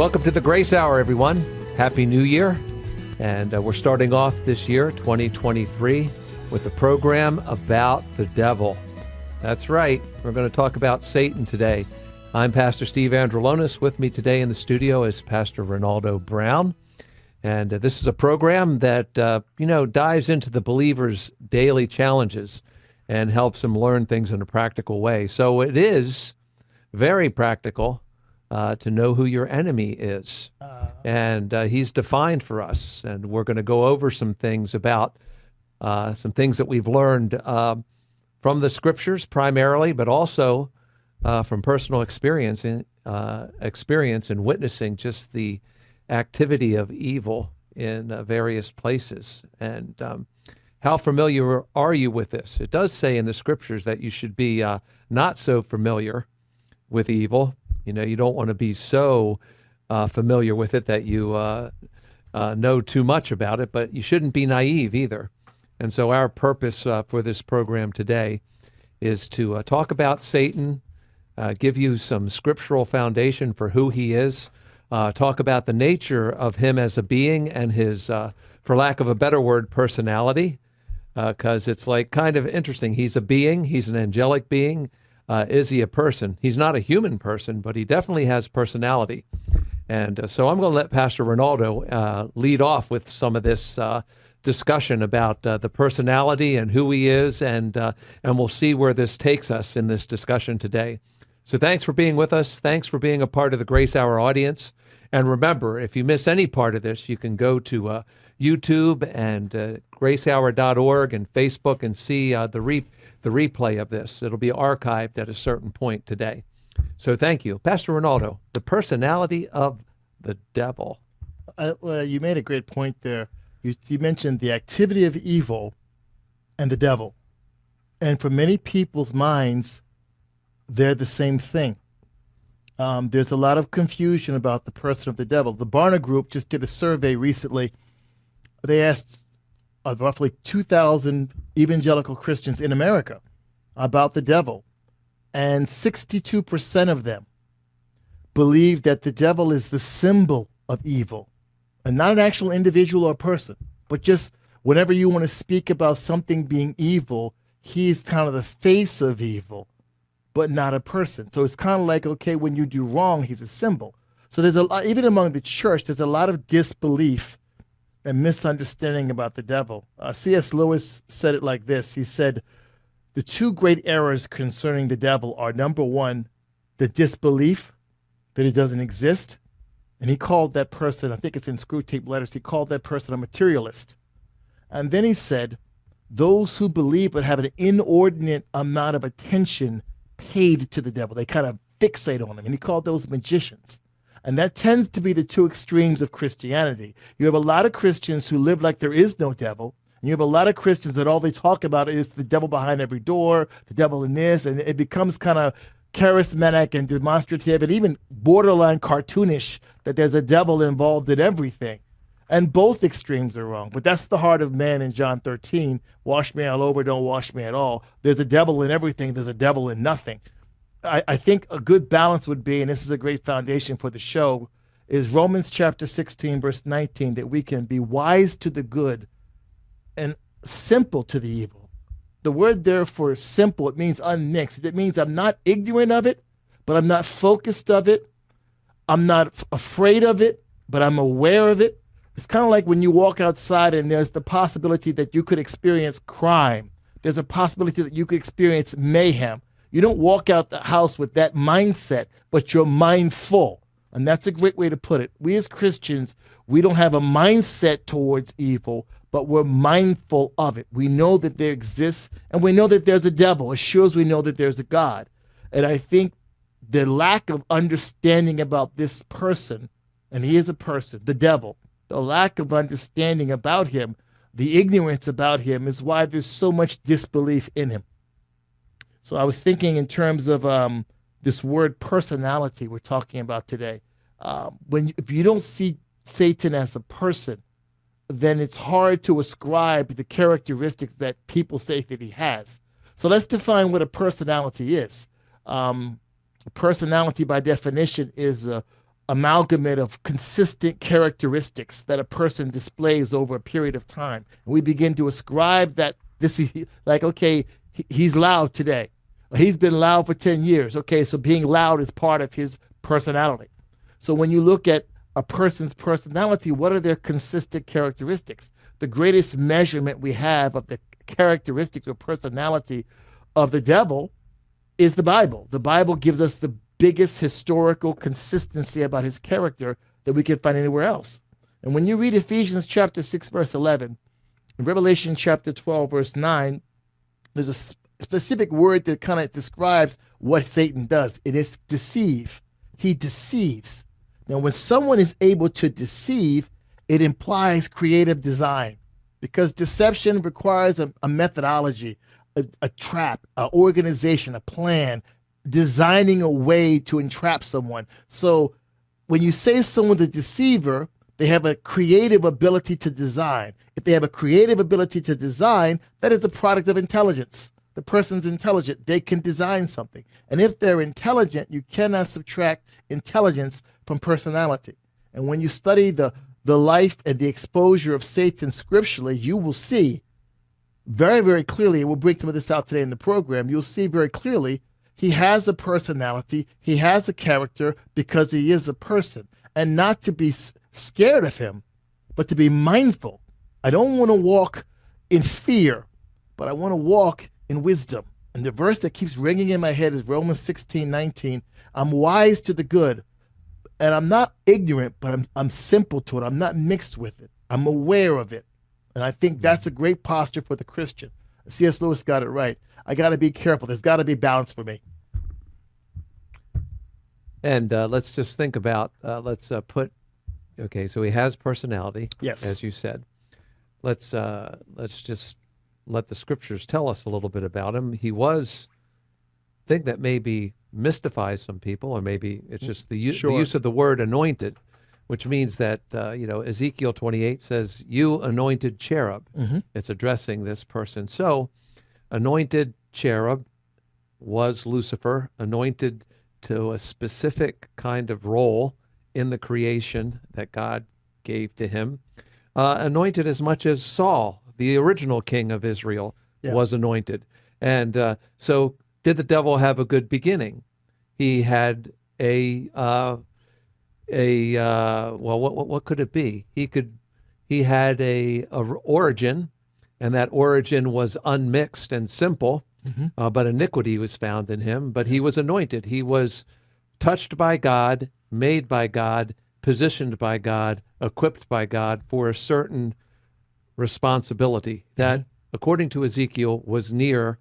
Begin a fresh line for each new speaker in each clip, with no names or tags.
Welcome to the Grace Hour, everyone. Happy New Year. And we're starting off this year, 2023, with a program about the devil. That's right. We're going to talk about Satan today. I'm Pastor Steve Androlonis. With me today in the studio is Pastor Ronaldo Brown. And this is a program that, dives into the believer's daily challenges and helps him learn things in a practical way. So it is very practical to know who your enemy is. And he's defined for us. And we're going to go over some things about some things that we've learned from the scriptures primarily, but also from personal experience in witnessing just the activity of evil in various places. And how familiar are you with this? It does say in the scriptures that you should be not so familiar with evil. You don't want to be so familiar with it that you know too much about it, but you shouldn't be naive either. And so our purpose for this program today is to talk about Satan, give you some scriptural foundation for who he is, talk about the nature of him as a being and his, for lack of a better word, personality, because it's like kind of interesting. He's a being, he's an angelic being. Is he a person? He's not a human person, but he definitely has personality. And so I'm going to let Pastor Ronaldo lead off with some of this discussion about the personality and who he is, and we'll see where this takes us in this discussion today. So thanks for being with us. Thanks for being a part of the Grace Hour audience. And remember, if you miss any part of this, you can go to YouTube and gracehour.org and Facebook and see the replay of this. It'll be archived at a certain point today. So thank you. Pastor Ronaldo, the personality of the devil.
Well, you made a great point there. You mentioned the activity of evil and the devil. And for many people's minds, they're the same thing. There's a lot of confusion about the person of the devil. The Barna Group just did a survey recently. They asked roughly 2,000 evangelical Christians in America about the devil, and 62% of them believe that the devil is the symbol of evil, and not an actual individual or person, but just whenever you want to speak about something being evil, he's kind of the face of evil, but not a person. So it's kind of like, okay, when you do wrong, he's a symbol. So there's a lot, even among the church, there's a lot of disbelief and misunderstanding about the devil. C.S. Lewis said it like this. He said, the two great errors concerning the devil are, number one, the disbelief that he doesn't exist. And he called that person, I think it's in Screwtape Letters, he called that person a materialist. And then he said, those who believe but have an inordinate amount of attention paid to the devil. They kind of fixate on him. And he called those magicians. And that tends to be the two extremes of Christianity. You have a lot of Christians who live like there is no devil. And you have a lot of Christians that all they talk about is the devil behind every door, the devil in this, and it becomes kind of charismatic and demonstrative and even borderline cartoonish that there's a devil involved in everything. And both extremes are wrong. But that's the heart of man in John 13. Wash me all over, don't wash me at all. There's a devil in everything. There's a devil in nothing. I think a good balance would be, and this is a great foundation for the show, is Romans chapter 16, verse 19, that we can be wise to the good and simple to the evil. The word there for simple, it means unmixed. It means I'm not ignorant of it, but I'm not focused of it. I'm not afraid of it, but I'm aware of it. It's kind of like when you walk outside and there's the possibility that you could experience crime. There's a possibility that you could experience mayhem. You don't walk out the house with that mindset, but you're mindful. And that's a great way to put it. We as Christians, we don't have a mindset towards evil, but we're mindful of it. We know that there exists, and we know that there's a devil, as sure as we know that there's a God. And I think the lack of understanding about this person, and he is a person, the devil, the lack of understanding about him, the ignorance about him is why there's so much disbelief in him. So I was thinking in terms of this word personality we're talking about today. If you don't see Satan as a person, then it's hard to ascribe the characteristics that people say that he has. So let's define what a personality is. A personality, by definition, is a amalgamate of consistent characteristics that a person displays over a period of time. And we begin to ascribe that this is like, okay, he's loud today. He's been loud for 10 years. Okay, so being loud is part of his personality. So when you look at a person's personality, what are their consistent characteristics? The greatest measurement we have of the characteristics or personality of the devil is the Bible. The Bible gives us the biggest historical consistency about his character that we can find anywhere else. And when you read Ephesians chapter 6, verse 11, and Revelation chapter 12, verse 9, there's a specific word that kind of describes what Satan does. It is deceive. He deceives. Now, when someone is able to deceive, it implies creative design, because deception requires a methodology, a trap, an organization, a plan, designing a way to entrap someone. So when you say someone's a deceiver, they have a creative ability to design. If they have a creative ability to design, that is the product of intelligence. The person's intelligent. They can design something. And if they're intelligent, you cannot subtract intelligence from personality. And when you study the life and the exposure of Satan scripturally, you will see very, very clearly, and we'll bring some of this out today in the program, you'll see very clearly he has a personality, he has a character because he is a person. And not to be scared of him, but to be mindful. I don't want to walk in fear, but I want to walk in wisdom. And the verse that keeps ringing in my head is Romans 16:19. I'm wise to the good, and I'm not ignorant, but I'm simple to it. I'm not mixed with it. I'm aware of it. And I think that's a great posture for the Christian. C.S. Lewis got it right. I got to be careful. There's got to be balance for me.
And let's just think about, okay, so he has personality,
Yes.
as you said. Let's just let the scriptures tell us a little bit about him. He was, I think that maybe mystifies some people, or maybe it's just the use of the word anointed, which means that, Ezekiel 28 says, you anointed cherub.
Mm-hmm.
It's addressing this person. So anointed cherub was Lucifer, anointed to a specific kind of role in the creation that God gave to him. Anointed as much as Saul, the original king of Israel, was anointed. And so did the devil have a good beginning? He had what could it be? He had a origin, and that origin was unmixed and simple. Mm-hmm. But iniquity was found in him. But he was anointed. He was touched by God, made by God, positioned by God, equipped by God for a certain responsibility that, according to Ezekiel, was near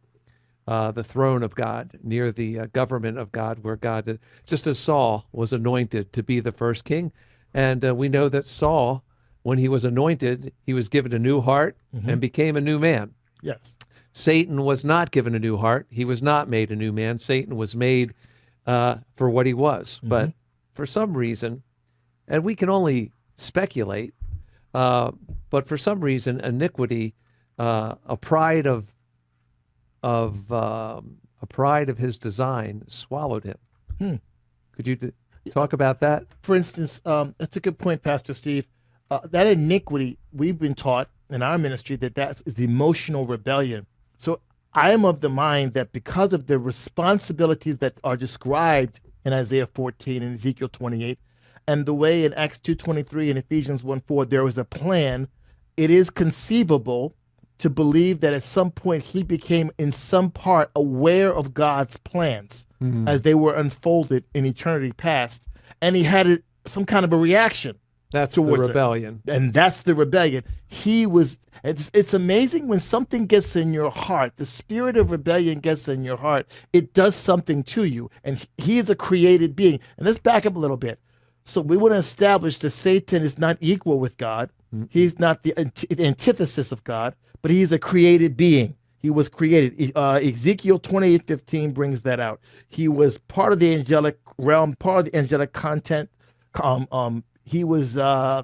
the throne of God, near the government of God, where God, just as Saul was anointed to be the first king. And we know that Saul, when he was anointed, he was given a new heart and became a new man.
Yes.
Satan was not given a new heart. He was not made a new man. Satan was made for what he was. But for some reason, and we can only speculate, but for some reason, iniquity, a pride of his design, swallowed him. Could you talk about that?
For instance, that's a good point, Pastor Steve. That iniquity, we've been taught in our ministry that is the emotional rebellion. So I am of the mind that because of the responsibilities that are described in Isaiah 14 and Ezekiel 28, and the way in Acts 2:23 and Ephesians 1:4 there was a plan, it is conceivable to believe that at some point he became in some part aware of God's plans as they were unfolded in eternity past, and he had some kind of a reaction.
That's the rebellion.
And that's the rebellion. It's amazing when something gets in your heart, the spirit of rebellion gets in your heart, it does something to you. And he is a created being. And let's back up a little bit. So we want to establish that Satan is not equal with God. He's not the antithesis of God, but he's a created being. He was created. Ezekiel 28:15 brings that out. He was part of the angelic realm, part of the angelic content. He was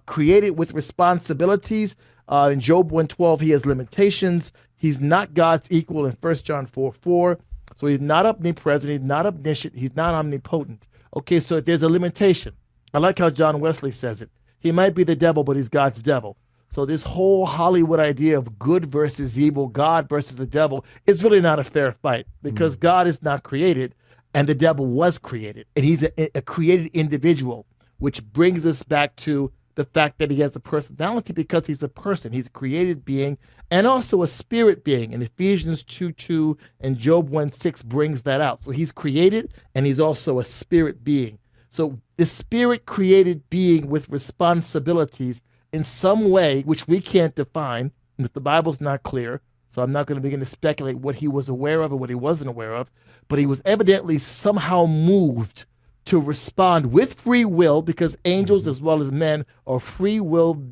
created with responsibilities. In Job 1:12, he has limitations. He's not God's equal in 1 John 4:4. So he's not omnipresent. He's not omniscient. He's not omnipotent. Okay, so there's a limitation. I like how John Wesley says it. He might be the devil, but he's God's devil. So this whole Hollywood idea of good versus evil, God versus the devil, is really not a fair fight because God is not created and the devil was created. And he's a created individual, which brings us back to the fact that he has a personality because he's a person. He's a created being and also a spirit being. And Ephesians 2:2 and Job 1:6 brings that out. So he's created and he's also a spirit being. So the spirit created being with responsibilities in some way, which we can't define, but the Bible's not clear. So I'm not going to begin to speculate what he was aware of or what he wasn't aware of. But he was evidently somehow moved to respond with free will, because angels as well as men are free will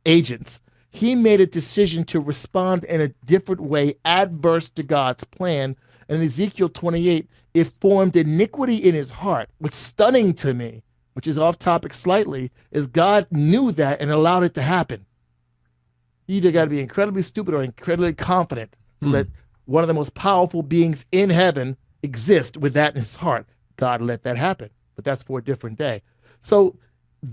agents. He made a decision to respond in a different way, adverse to God's plan. And in Ezekiel 28, it formed iniquity in his heart. What's stunning to me, which is off topic slightly, is God knew that and allowed it to happen. You either got to be incredibly stupid or incredibly confident that one of the most powerful beings in heaven exists with that in his heart. God let that happen, but that's for a different day. So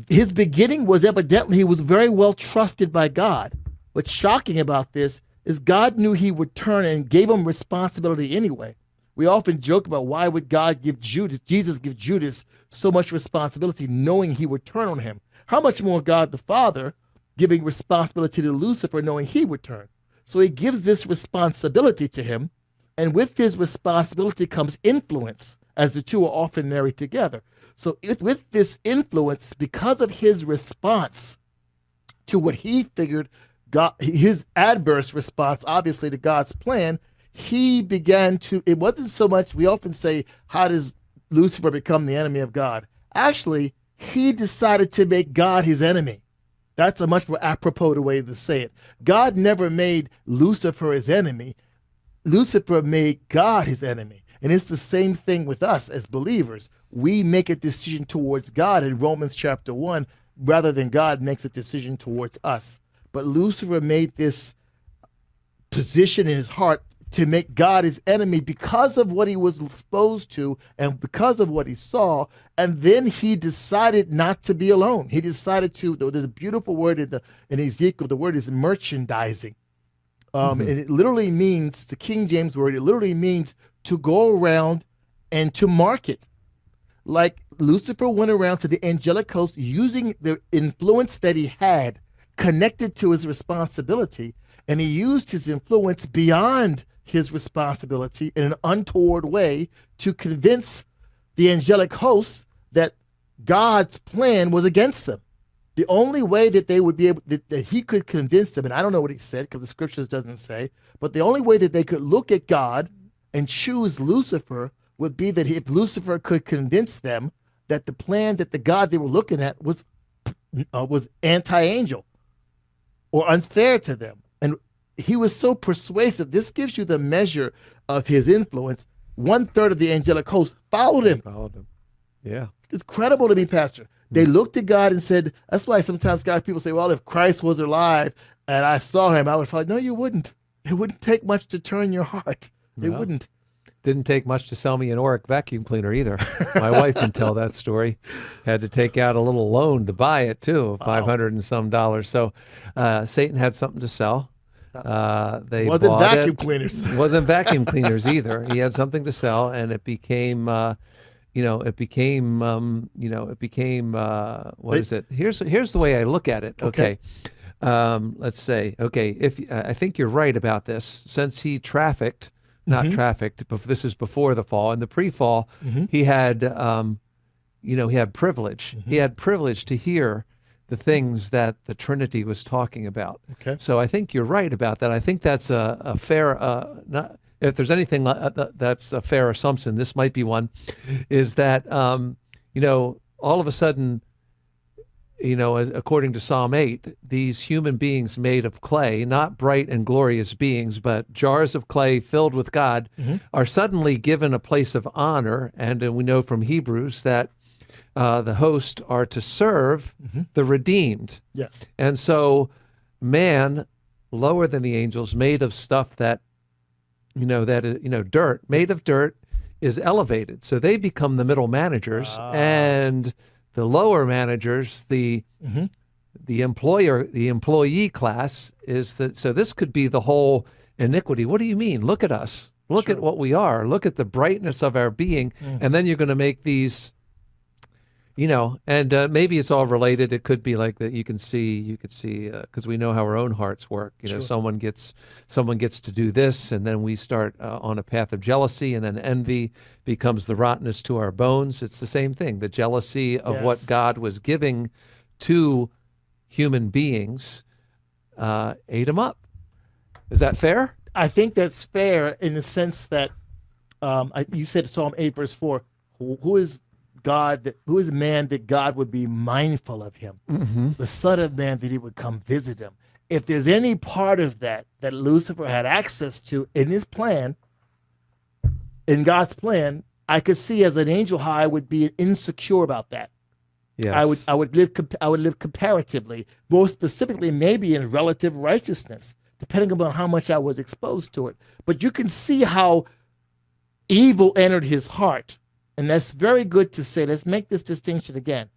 his beginning was evidently he was very well trusted by God. What's shocking about this is God knew he would turn and gave him responsibility anyway. We often joke about why would God give Jesus give Judas so much responsibility knowing he would turn on him. How much more God the Father giving responsibility to Lucifer knowing he would turn. So he gives this responsibility to him, and with his responsibility comes influence, as the two are often married together. So with this influence, because of his response to what he figured, God, his adverse response, obviously, to God's plan, he began to, it wasn't so much, we often say, how does Lucifer become the enemy of God? Actually, he decided to make God his enemy. That's a much more apropos way to say it. God never made Lucifer his enemy. Lucifer made God his enemy. And it's the same thing with us as believers. We make a decision towards God in Romans chapter 1 rather than God makes a decision towards us. But Lucifer made this position in his heart to make God his enemy because of what he was exposed to and because of what he saw. And then he decided not to be alone. He decided to, there's a beautiful word in Ezekiel, the word is merchandising. And it literally means, the King James word, it literally means to go around and to market. Like Lucifer went around to the angelic host using the influence that he had connected to his responsibility, and he used his influence beyond his responsibility in an untoward way to convince the angelic hosts that God's plan was against them. The only way that they would be able, that he could convince them, and I don't know what he said because the scriptures doesn't say, but the only way that they could look at God and choose Lucifer would be that if Lucifer could convince them that the plan, that the God they were looking at was anti-angel or unfair to them. And he was so persuasive. This gives you the measure of his influence. 1/3 of the angelic host followed him.
Yeah.
It's credible to me, Pastor. They looked at God and said, that's why sometimes people say, well, if Christ was alive and I saw him, I would fight. No, you wouldn't. It wouldn't take much to turn your heart. It wouldn't.
Didn't take much to sell me an Oric vacuum cleaner either. My wife can tell that story. Had to take out a little loan to buy it too, $500 and some. So Satan had something to sell. They
wasn't vacuum cleaners.
It wasn't vacuum cleaners either. He had something to sell, and it became, what is it? Here's the way I look at it. Okay. Let's say, if I think you're right about this, since he trafficked. Not trafficked, but this is before the fall. In the pre-fall, he had, he had privilege. He had privilege to hear the things that the Trinity was talking about.
Okay.
So I think you're right about that. I think that's a fair, if there's anything that's a fair assumption, this might be one, is that, all of a sudden, according to Psalm 8, these human beings made of clay, not bright and glorious beings, but jars of clay filled with God, are suddenly given a place of honor. And we know from Hebrews that the host are to serve the redeemed.
Yes.
And so man, lower than the angels, made of stuff that, dirt, made of dirt, is elevated. So they become the middle managers, and the lower managers, the employee class is that. So this could be the whole iniquity. What do you mean? Look at us. Look at what we are. Look at the brightness of our being. And then you're going to make these, and maybe it's all related. It could be like that. You could see, because we know how our own hearts work. Someone gets to do this, and then we start on a path of jealousy, and then envy becomes the rottenness to our bones. It's the same thing. The jealousy of what God was giving to human beings ate them up. Is that fair?
I think that's fair in the sense that you said Psalm 8, verse 4, who is God, who is man that God would be mindful of him? The Son of Man that he would come visit him. If there's any part of that Lucifer had access to in his plan, in God's plan, I could see as an angel how I would be insecure about that.
Yes.
I would live comparatively, more specifically maybe in relative righteousness, depending upon how much I was exposed to it. But you can see how evil entered his heart. And that's very good to say. Let's make this distinction again.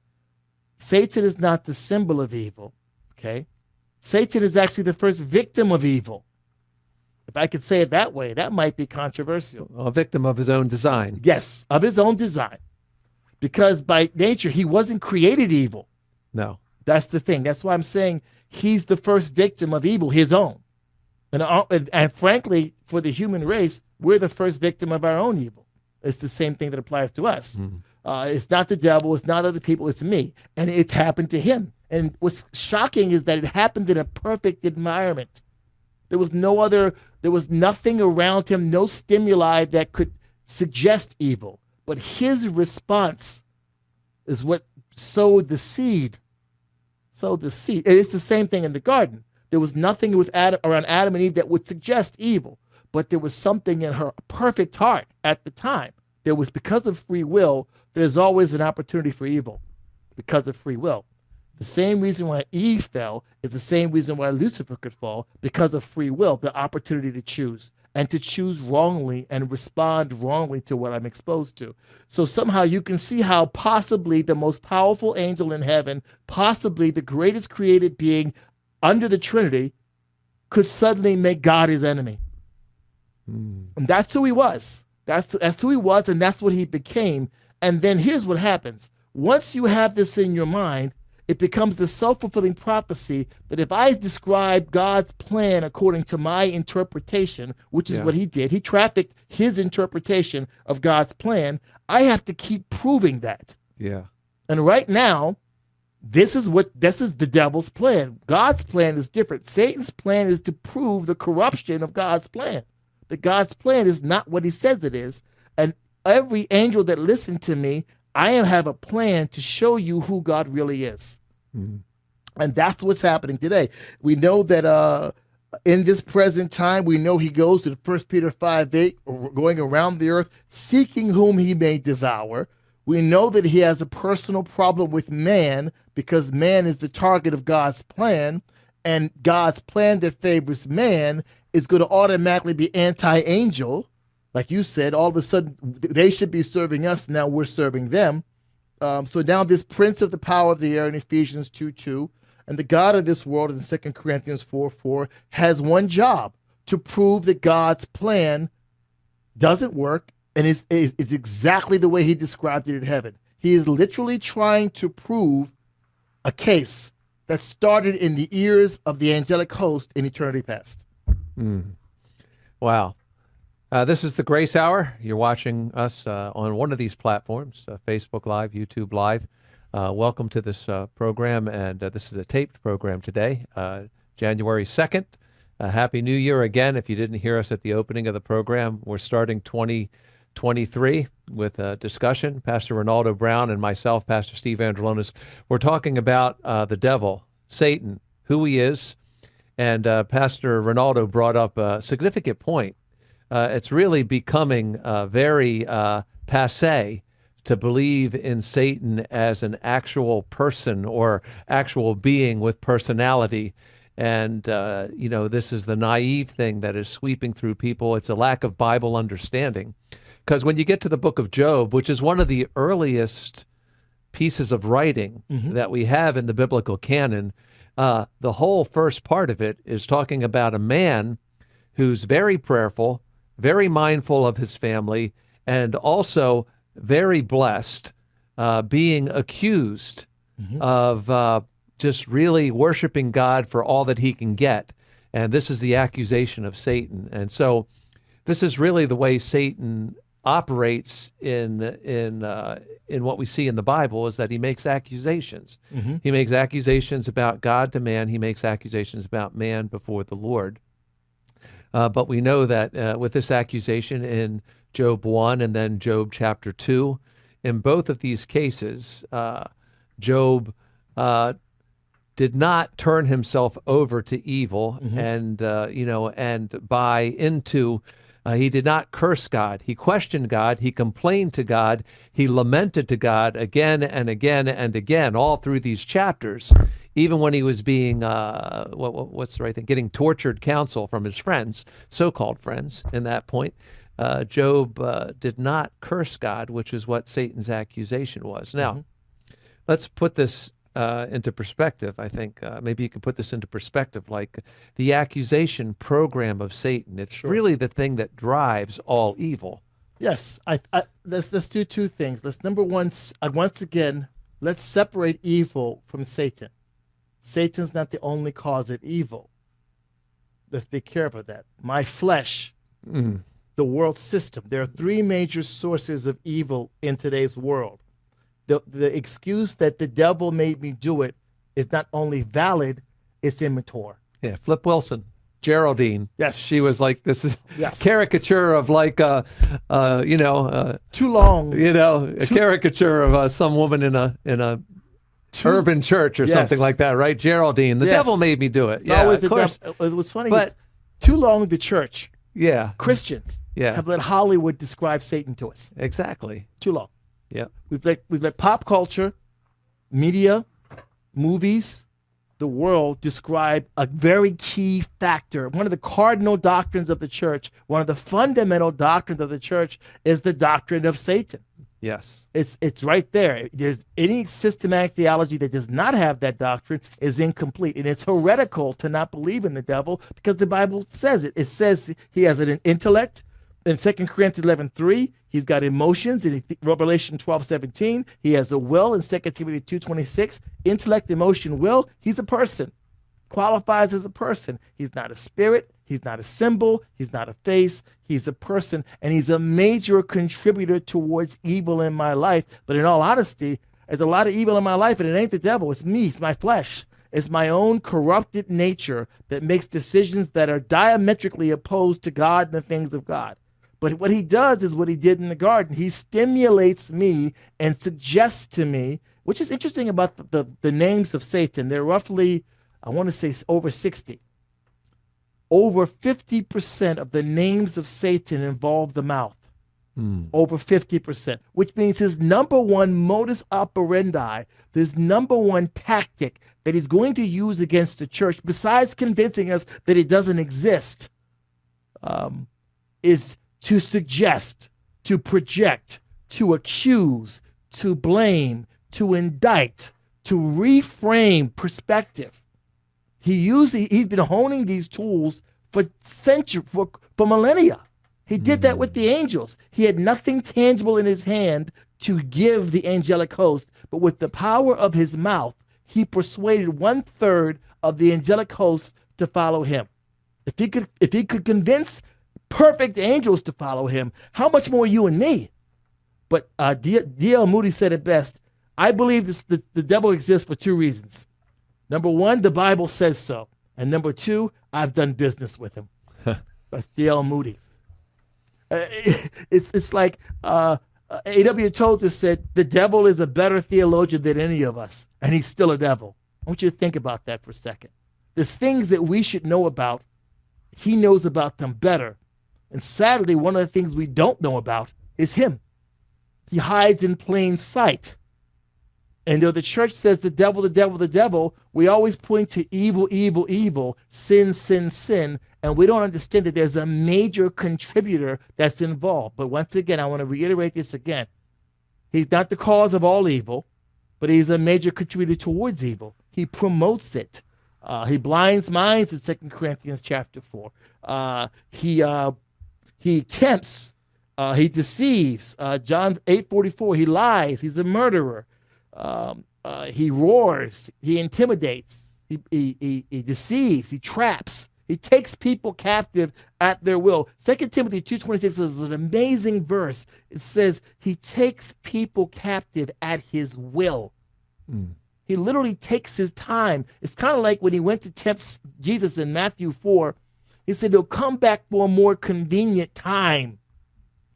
Satan is not the symbol of evil, okay? Satan is actually the first victim of evil. If I could say it that way, that might be controversial.
A victim of his own design.
Yes, of his own design. Because by nature, he wasn't created evil.
No.
That's the thing. That's why I'm saying he's the first victim of evil, his own. And frankly, for the human race, we're the first victim of our own evil. It's the same thing that applies to us. It's not the devil. It's not other people. It's me. And it happened to him. And what's shocking is that it happened in a perfect environment. There was nothing around him, no stimuli that could suggest evil. But his response is what sowed the seed. And it's the same thing in the garden. There was nothing around Adam and Eve that would suggest evil. But there was something in her perfect heart at the time. There was, because of free will, there's always an opportunity for evil because of free will. The same reason why Eve fell is the same reason why Lucifer could fall, because of free will, the opportunity to choose, and to choose wrongly and respond wrongly to what I'm exposed to. So somehow you can see how possibly the most powerful angel in heaven, possibly the greatest created being under the Trinity, could suddenly make God his enemy. And that's who he was. That's who he was, and that's what he became. And then here's what happens. Once you have this in your mind, it becomes the self-fulfilling prophecy that if I describe God's plan according to my interpretation, which is what he did, he trafficked his interpretation of God's plan, I have to keep proving that.
Yeah.
And right now, this is the devil's plan. God's plan is different. Satan's plan is to prove the corruption of God's plan. That God's plan is not what he says it is. And every angel that listened to me, I have a plan to show you who God really is. And that's what's happening today. We know that in this present time, we know he goes to 1 Peter 5:8, going around the earth, seeking whom he may devour. We know that he has a personal problem with man because man is the target of God's plan. And God's plan that favors man is going to automatically be anti-angel. Like you said, all of a sudden, they should be serving us. Now we're serving them. So now this prince of the power of the air in Ephesians 2:2, and the God of this world in 2 Corinthians 4:4 has one job: to prove that God's plan doesn't work and is exactly the way he described it in heaven. He is literally trying to prove a case that started in the ears of the angelic host in eternity past.
Wow. This is the Grace Hour. You're watching us on one of these platforms, Facebook Live, YouTube Live. Welcome to this program, and this is a taped program today, January 2nd. Happy New Year again. If you didn't hear us at the opening of the program, we're starting 2023 with a discussion. Pastor Ronaldo Brown and myself, Pastor Steve Androlonis, we're talking about the devil, Satan, who he is. And Pastor Ronaldo brought up a significant point. It's really becoming very passé to believe in Satan as an actual person or actual being with personality. And, this is the naive thing that is sweeping through people. It's a lack of Bible understanding. Because when you get to the book of Job, which is one of the earliest pieces of writing that we have in the biblical canon, the whole first part of it is talking about a man who's very prayerful, very mindful of his family, and also very blessed, being accused of just really worshiping God for all that he can get. And this is the accusation of Satan. And so this is really the way Satan operates in what we see in the Bible, is that he makes accusations. He makes accusations about God to man. He makes accusations about man before the Lord. But we know that with this accusation in Job 1 and then Job chapter 2, in both of these cases, Job did not turn himself over to evil and buy into. He did not curse God. He questioned God. He complained to God. He lamented to God again and again and again, all through these chapters. Even when he was being, what's the right thing? Getting tortured counsel from his friends, so-called friends. In that point, Job did not curse God, which is what Satan's accusation was. Now, let's put this into perspective. I think maybe you can put this into perspective, like the accusation program of Satan. It's really the thing that drives all evil.
Yes, let's do two things. Number one, once again, let's separate evil from Satan. Satan's not the only cause of evil. Let's be careful of that. My flesh, the world system. There are three major sources of evil in today's world. The excuse that the devil made me do it is not only valid, it's immature.
Yeah, Flip Wilson, Geraldine.
Yes.
She was like this caricature of like
too long.
A caricature of some woman in a urban church or something like that, right? Geraldine. The devil made me do it.
It's always the devil. It was funny, but too long the church.
Yeah.
Christians have let Hollywood describe Satan to us.
Exactly.
Too long.
Yeah.
We've let pop culture, media, movies, the world describe a very key factor. One of the cardinal doctrines of the church, one of the fundamental doctrines of the church is the doctrine of Satan.
Yes.
It's right there. There's any systematic theology that does not have that doctrine is incomplete. And it's heretical to not believe in the devil because the Bible says it. It says he has an intellect. In 2 Corinthians 11:3, he's got emotions. In Revelation 12:17, he has a will. In 2 Timothy 2:26, intellect, emotion, will. He's a person. Qualifies as a person. He's not a spirit. He's not a symbol. He's not a face. He's a person. And he's a major contributor towards evil in my life. But in all honesty, there's a lot of evil in my life, and it ain't the devil. It's me. It's my flesh. It's my own corrupted nature that makes decisions that are diametrically opposed to God and the things of God. But what he does is what he did in the garden. He stimulates me and suggests to me, which is interesting about the names of Satan. They're roughly, I want to say, over 60. Over 50% of the names of Satan involve the mouth. Over 50%, which means his number one modus operandi, his number one tactic that he's going to use against the church, besides convincing us that it doesn't exist, is to suggest, to project, to accuse, to blame, to indict, to reframe perspective. He's been honing these tools for centuries, for millennia. He did that with the angels. He had nothing tangible in his hand to give the angelic host, but with the power of his mouth, he persuaded 1/3 of the angelic host to follow him. If he could convince perfect angels to follow him, how much more you and me? But D.L. Moody said it best. I believe the devil exists for two reasons. Number one, the Bible says so. And number two, I've done business with him. That's D.L. Moody. It's like A.W. Tozer said, the devil is a better theologian than any of us, and he's still a devil. I want you to think about that for a second. There's things that we should know about. He knows about them better. And sadly, one of the things we don't know about is him. He hides in plain sight. And though the church says the devil, the devil, the devil, we always point to evil, evil, evil, sin, sin, sin, and we don't understand that there's a major contributor that's involved. But once again, I want to reiterate this again. He's not the cause of all evil. but he's a major contributor towards evil. He promotes it. He blinds minds in 2 Corinthians chapter 4. He tempts. He deceives. John 8:44. He lies. He's a murderer. He roars. He intimidates. He deceives. He traps. He takes people captive at their will. 2 Timothy 2:26 is an amazing verse. It says he takes people captive at his will. Mm. He literally takes his time. It's kind of like when he went to tempt Jesus in Matthew 4. He said he'll come back for a more convenient time.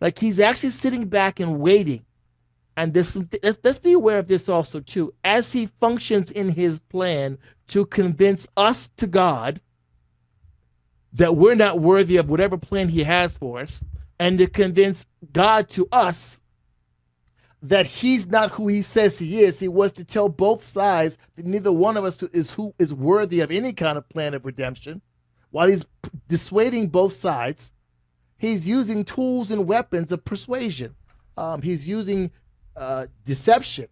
Like he's actually sitting back and waiting. And let's be aware of this also too. As he functions in his plan to convince us to God that we're not worthy of whatever plan he has for us, and to convince God to us that he's not who he says he is. He was to tell both sides that neither one of us is worthy of any kind of plan of redemption. While he's dissuading both sides, he's using tools and weapons of persuasion. He's using deception.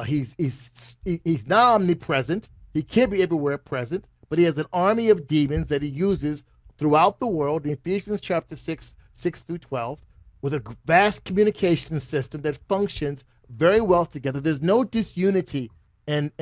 He's not omnipresent. He can't be everywhere present, but he has an army of demons that he uses throughout the world in Ephesians chapter 6 through 12, with a vast communication system that functions very well together. There's no disunity in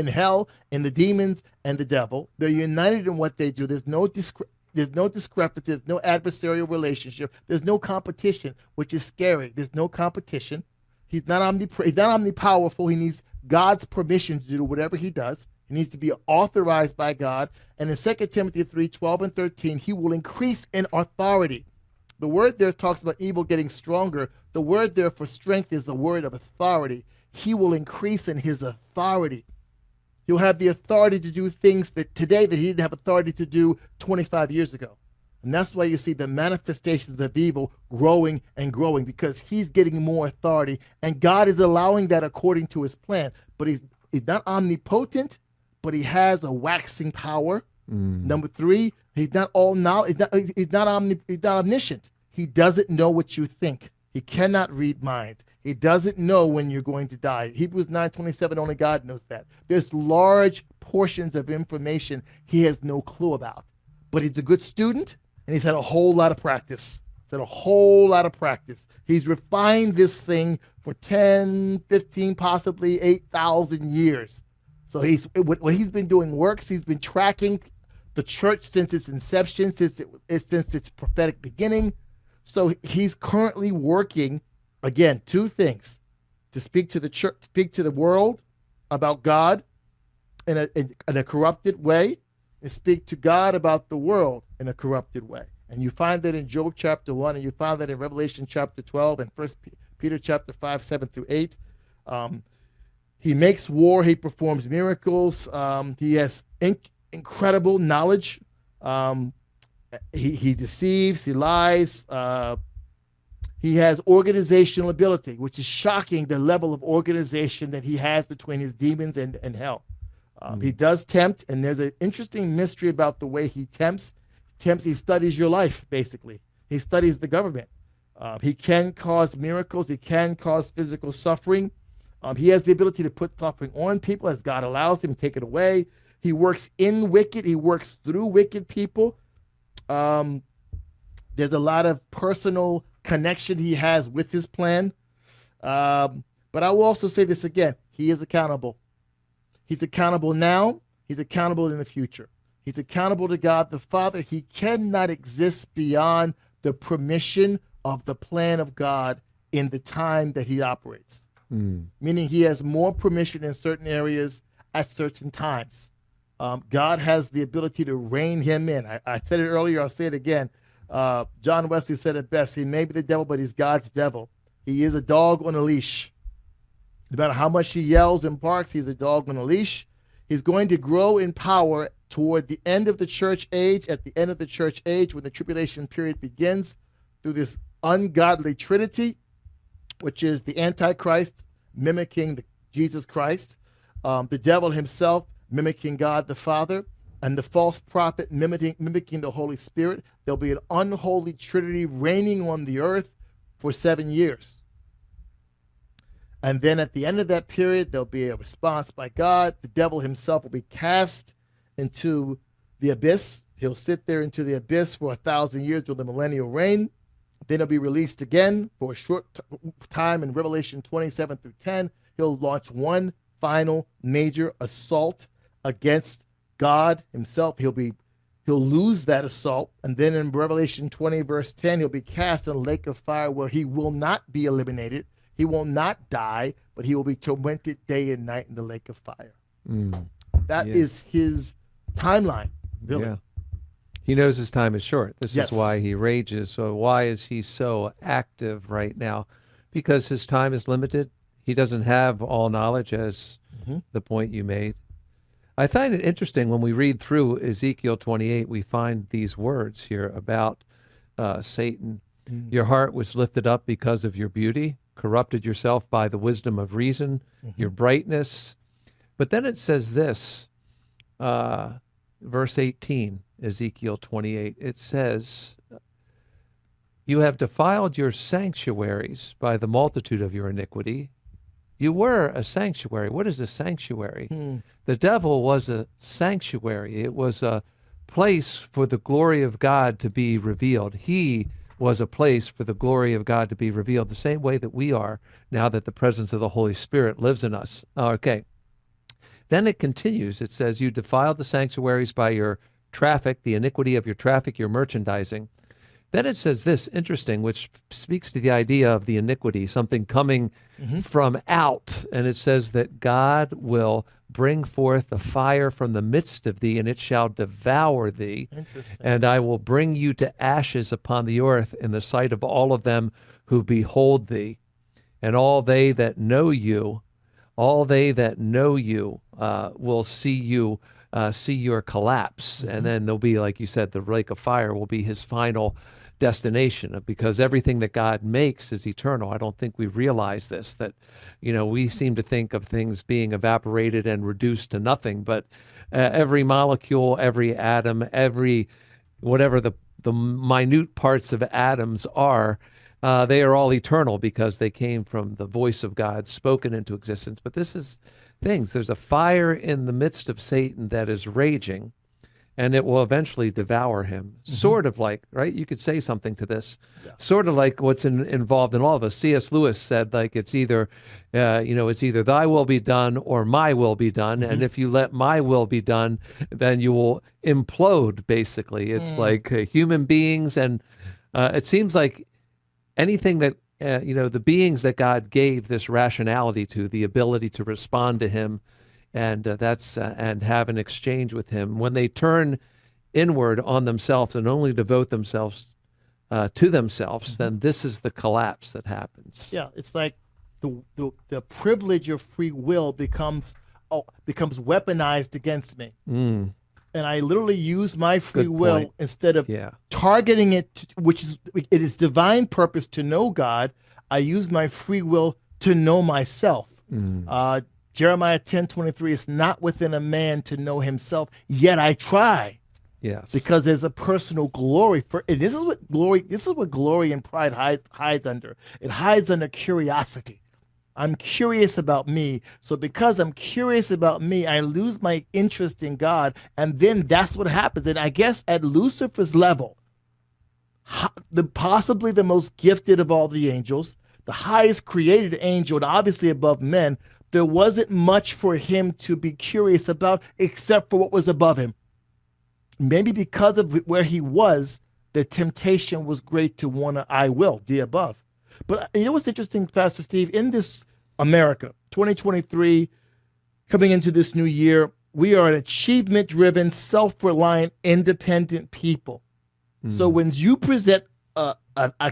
hell, in the demons and the devil. They're united in what they do. There's no discrepancy. There's no adversarial relationship. There's no competition, which is scary. There's no competition. He's not omnipowerful. He needs God's permission to do whatever he does. He needs to be authorized by God. And in 2 Timothy 3:12 and 13, he will increase in authority. The word there talks about evil getting stronger. The word there for strength is the word of authority. He will increase in his authority. He'll have the authority to do things that today that he didn't have authority to do 25 years ago. And that's why you see the manifestations of evil growing and growing, because he's getting more authority, and God is allowing that according to his plan. But he's not omnipotent, but he has a waxing power. Number 3, he's not all knowledge. He's not omniscient. He doesn't know what you think. He cannot read minds. He doesn't know when you're going to die. Hebrews 9:27, only God knows that. There's large portions of information he has no clue about. But he's a good student, and he's had a whole lot of practice. He's refined this thing for 10, 15, possibly 8,000 years. So what he's been doing works. He's been tracking the church since its inception, since its prophetic beginning. So he's currently working, again, 2 things: to speak to the church, speak to the world about God in a corrupted way, and speak to God about the world in a corrupted way. And you find that in Job chapter 1, and you find that in Revelation chapter 12, and 1 Peter chapter 5, 7 through 8. He makes war. He performs miracles. He has incredible knowledge. He deceives. He lies. He has organizational ability, which is shocking, the level of organization that he has between his demons and hell. He does tempt, and there's an interesting mystery about the way he tempts. He studies your life, basically. He studies the government. He can cause miracles. He can cause physical suffering. He has the ability to put suffering on people as God allows him, take it away. He works in wicked. He works through wicked people. There's a lot of personal connection he has with his plan. But I will also say this again. He is accountable. He's accountable now. He's accountable in the future. He's accountable to God the Father. He cannot exist beyond the permission of the plan of God in the time that he operates. Meaning he has more permission in certain areas at certain times. God has the ability to rein him in. I said it earlier, I'll say it again. John Wesley said it best. He may be the devil, but he's God's devil. He is a dog on a leash. No matter how much he yells and barks, he's a dog on a leash. He's going to grow in power toward the end of the church age. At the end of the church age, when the tribulation period begins, through this ungodly trinity, which is the Antichrist mimicking Jesus Christ, the devil himself mimicking God the Father, and the false prophet mimicking the Holy Spirit. There'll be an unholy trinity reigning on the earth for 7 years. And then at the end of that period, there'll be a response by God. The devil himself will be cast into the abyss. He'll sit there into the abyss for 1,000 years during the millennial reign. Then he'll be released again for a short time in Revelation 27 through 10. He'll launch one final major assault against God himself. He'll lose that assault. And then in Revelation 20, verse 10, he'll be cast in a lake of fire where he will not be eliminated. He will not die, but he will be tormented day and night in the lake of fire. That is his timeline, really.
Yeah. He knows his time is short. This
Yes.
is why he rages. So why is he so active right now? Because his time is limited. He doesn't have all knowledge, as the point you made. I find it interesting when we read through Ezekiel 28, we find these words here about Satan. Your heart was lifted up because of your beauty, corrupted yourself by the wisdom of reason, your brightness. But then it says this, verse 18, Ezekiel 28, it says, you have defiled your sanctuaries by the multitude of your iniquity. You were a sanctuary. What is a sanctuary? The devil was a sanctuary. It was a place for the glory of God to be revealed. He was a place for the glory of God to be revealed, the same way that we are now that the presence of the Holy Spirit lives in us. Okay. Then it continues. It says, you defiled the sanctuaries by your traffic, the iniquity of your traffic, your merchandising. Then it says this, interesting, which speaks to the idea of the iniquity, something coming from out. And it says that God will bring forth the fire from the midst of thee, and it shall devour thee. And I will bring you to ashes upon the earth in the sight of all of them who behold thee. And all they that know you, will see you, see your collapse. And then there'll be, like you said, the lake of fire will be his final destination, because everything that God makes is eternal. I don't think we realize this, that, we seem to think of things being evaporated and reduced to nothing, but every molecule, every atom, whatever the minute parts of atoms are, they are all eternal because they came from the voice of God spoken into existence. But this is things. There's a fire in the midst of Satan that is raging, and it will eventually devour him. Sort of like, right? You could say something to this. Yeah. Sort of like what's involved in all of us. C.S. Lewis said, like, it's either, it's either thy will be done or my will be done. And if you let my will be done, then you will implode, basically. It's like human beings. And it seems like anything that, the beings that God gave this rationality to, the ability to respond to him, and and have an exchange with him, when they turn inward on themselves and only devote themselves to themselves, then this is the collapse that happens.
Yeah, it's like the privilege of free will becomes weaponized against me. And I literally use my free will instead of targeting it, it is divine purpose to know God. I use my free will to know myself. Jeremiah 10:23, it's not within a man to know himself, yet I try.
Yes.
Because there's a personal glory and this is what glory and pride hides under. It hides under curiosity. I'm curious about me. So because I'm curious about me, I lose my interest in God. And then that's what happens. And I guess at Lucifer's level, possibly the most gifted of all the angels, the highest created angel, and obviously above men, there wasn't much for him to be curious about except for what was above him. Maybe because of where he was, the temptation was great to want to, the above. But you know what's interesting, Pastor Steve? In this America, 2023, coming into this new year, we are an achievement-driven, self-reliant, independent people. So when you present a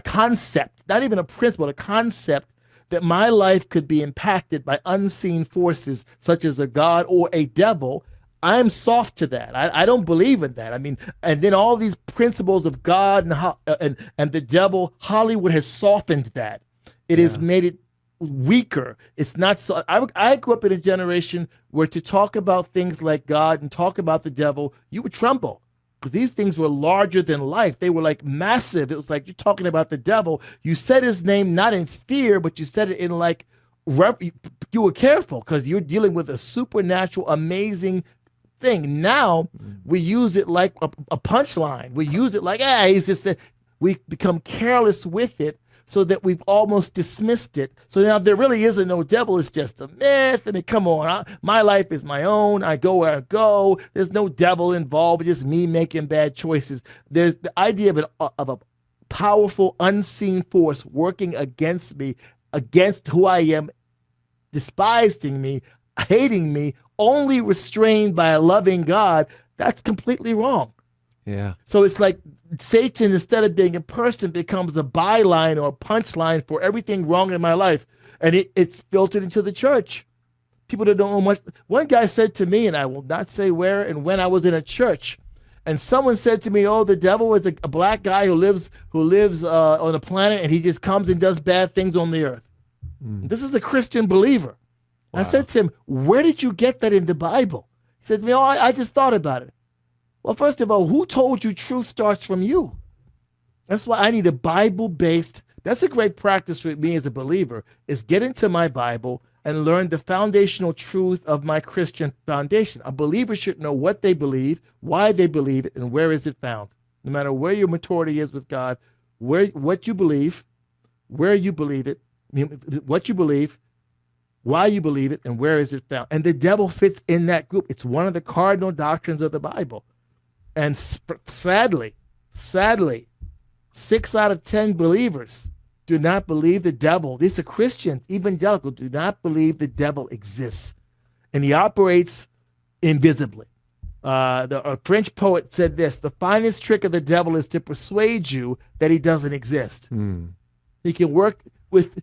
concept, not even a principle, a concept, that my life could be impacted by unseen forces such as a God or a devil, I'm soft to that. I don't believe in that. I mean, and then all these principles of God and the devil, Hollywood has softened that. It has made it weaker. It's not so. I grew up in a generation where to talk about things like God and talk about the devil, you would tremble. Because these things were larger than life. They were like massive. It was like, you're talking about the devil. You said his name not in fear, but you said it in like you were careful because you're dealing with a supernatural, amazing thing. Now we use it like a punchline. We use it like, he's just we become careless with it so that we've almost dismissed it. So now there really isn't no devil. It's just a myth. I mean, come on. My life is my own. I go where I go. There's no devil involved. It's just me making bad choices. There's the idea of a powerful, unseen force working against me, against who I am, despising me, hating me, only restrained by a loving God. That's completely wrong.
Yeah.
So it's like Satan, instead of being a person, becomes a byline or a punchline for everything wrong in my life. And it's filtered into the church. People that don't know much. One guy said to me, and I will not say where and when, I was in a church, and someone said to me, "Oh, the devil is a black guy who lives on a planet, and he just comes and does bad things on the earth." This is a Christian believer. Wow. I said to him, "Where did you get that in the Bible?" He said to me, "Oh, I just thought about it." Well, first of all, who told you truth starts from you? That's why I need a Bible-based. That's a great practice for me as a believer, is get into my Bible and learn the foundational truth of my Christian foundation. A believer should know what they believe, why they believe it, and where is it found. No matter where your maturity is with God, what you believe, where you believe it, what you believe, why you believe it, and where is it found. And the devil fits in that group. It's one of the cardinal doctrines of the Bible. And sadly, 6 out of 10 believers do not believe the devil. These are Christians, evangelical, do not believe the devil exists. And he operates invisibly. A French poet said this: "The finest trick of the devil is to persuade you that he doesn't exist." He can work with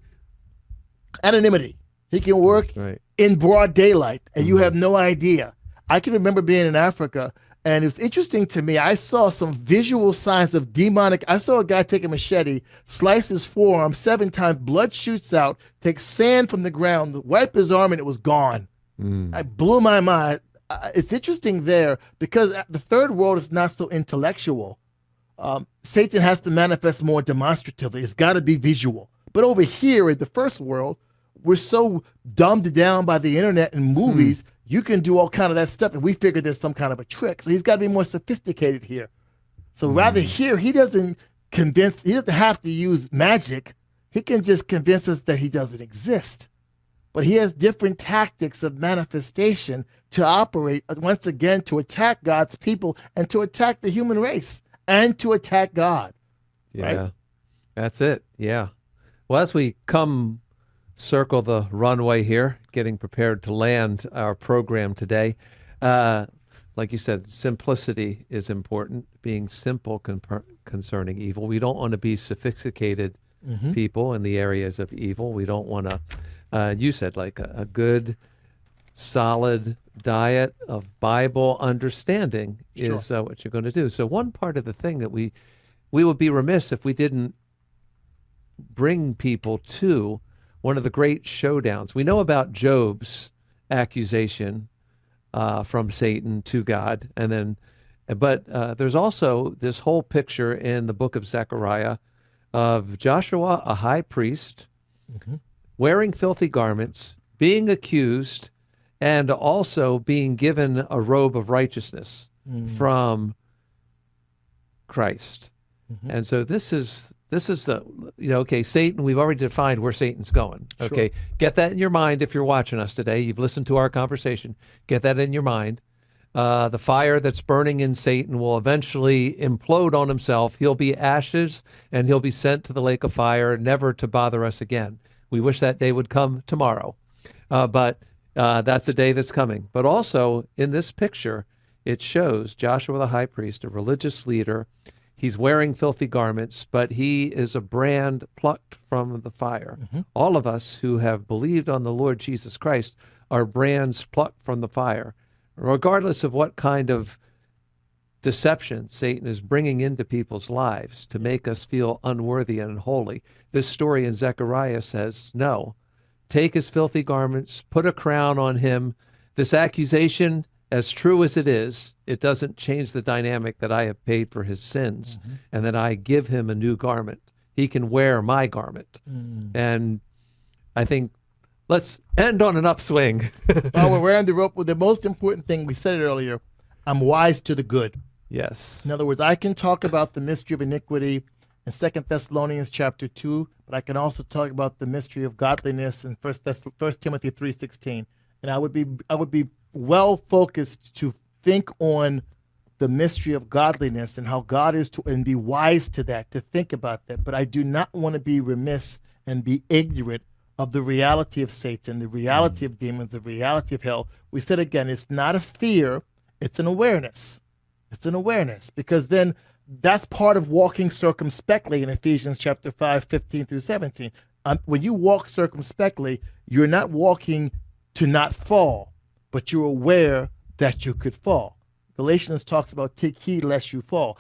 anonymity. He can work in broad daylight, and you have no idea. I can remember being in Africa, and it's interesting to me. I saw some visual signs of demonic. I saw a guy take a machete, slice his forearm 7 times, blood shoots out, take sand from the ground, wipe his arm, and it was gone. It blew my mind. It's interesting there because the third world is not so intellectual. Satan has to manifest more demonstratively. It's got to be visual. But over here in the first world, we're so dumbed down by the internet and movies. You can do all kind of that stuff, and we figure there's some kind of a trick. So he's got to be more sophisticated here. So rather here, he doesn't have to use magic. He can just convince us that he doesn't exist. But he has different tactics of manifestation to operate, once again, to attack God's people and to attack the human race and to attack God.
Yeah,
right?
That's it. Yeah. Well, as we circle the runway here, getting prepared to land our program today. Like you said, simplicity is important, being simple concerning evil. We don't want to be sophisticated people in the areas of evil. We don't want to, you said, like a good, solid diet of Bible understanding is what you're going to do. So one part of the thing that we would be remiss if we didn't bring people to one of the great showdowns. We know about Job's accusation from Satan to God, but there's also this whole picture in the book of Zechariah of Joshua, a high priest, wearing filthy garments, being accused, and also being given a robe of righteousness from Christ. And so this is the, okay, Satan, we've already defined where Satan's going. Okay, get that in your mind if you're watching us today. You've listened to our conversation. Get that in your mind. The fire that's burning in Satan will eventually implode on himself. He'll be ashes, and he'll be sent to the lake of fire, never to bother us again. We wish that day would come tomorrow. But that's a day that's coming. But also, in this picture, it shows Joshua the high priest, a religious leader. He's wearing filthy garments, but he is a brand plucked from the fire. All of us who have believed on the Lord Jesus Christ are brands plucked from the fire. Regardless of what kind of deception Satan is bringing into people's lives to make us feel unworthy and unholy, this story in Zechariah says, no, take his filthy garments, put a crown on him. This accusation, as true as it is, it doesn't change the dynamic that I have paid for his sins and that I give him a new garment. He can wear my garment. And I think let's end on an upswing.
While we're on the rope, well, the most important thing, we said it earlier, I'm wise to the good.
Yes.
In other words, I can talk about the mystery of iniquity in 2 Thessalonians chapter 2, but I can also talk about the mystery of godliness in 1 Timothy 3:16. And I would be well focused to think on the mystery of godliness and how God is to, and be wise to that, to think about that. But I do not want to be remiss and be ignorant of the reality of Satan, the reality of demons, the reality of hell. We said again, it's not a fear, it's an awareness. It's an awareness, because then that's part of walking circumspectly in Ephesians chapter 5:15-17. When you walk circumspectly, you're not walking to not fall, but you're aware that you could fall. Galatians talks about take heed lest you fall.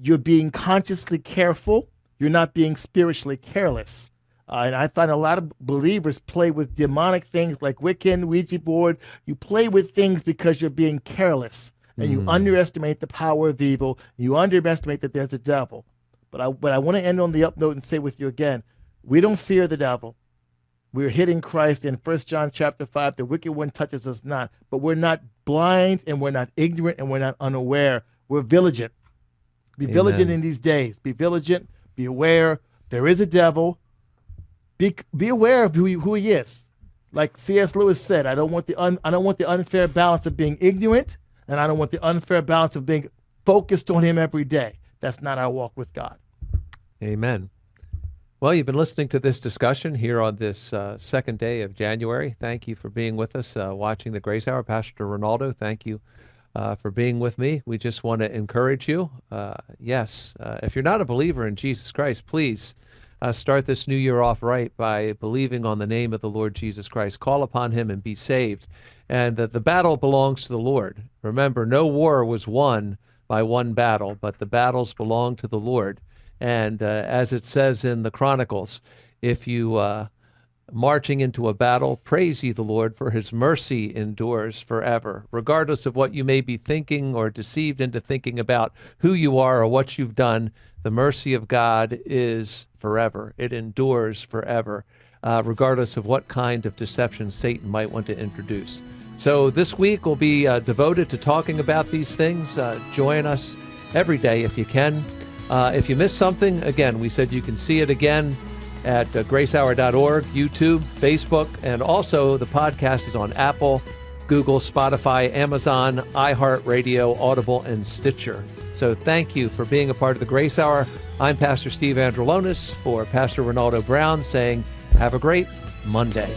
You're being consciously careful. You're not being spiritually careless. And I find a lot of believers play with demonic things like Wiccan, Ouija board. You play with things because you're being careless. And you underestimate the power of evil. You underestimate that there's a devil. But I want to end on the up note and say with you again, we don't fear the devil. We're hidden Christ in 1 John chapter 5. The wicked one touches us not. But we're not blind, and we're not ignorant, and we're not unaware. We're vigilant. Be vigilant in these days. Be vigilant. Be aware. There is a devil. Be aware of who he is. Like C.S. Lewis said, I don't want the unfair balance of being ignorant, and I don't want the unfair balance of being focused on him every day. That's not our walk with God.
Amen. Well, you've been listening to this discussion here on this second day of January. Thank you for being with us, watching the Grace Hour. Pastor Ronaldo, thank you for being with me. We just want to encourage you. If you're not a believer in Jesus Christ, please start this new year off right by believing on the name of the Lord Jesus Christ. Call upon him and be saved. And that the battle belongs to the Lord. Remember, no war was won by one battle, but the battles belong to the Lord. And as it says in the Chronicles, if you marching into a battle, praise ye the Lord, for his mercy endures forever. Regardless of what you may be thinking or deceived into thinking about who you are or what you've done, the mercy of God is forever. It endures forever, regardless of what kind of deception Satan might want to introduce. So this week will be devoted to talking about these things. Join us every day if you can. If you missed something, again, we said you can see it again at gracehour.org, YouTube, Facebook, and also the podcast is on Apple, Google, Spotify, Amazon, iHeartRadio, Audible, and Stitcher. So thank you for being a part of the Grace Hour. I'm Pastor Steve Androlonis for Pastor Ronaldo Brown saying, have a great Monday.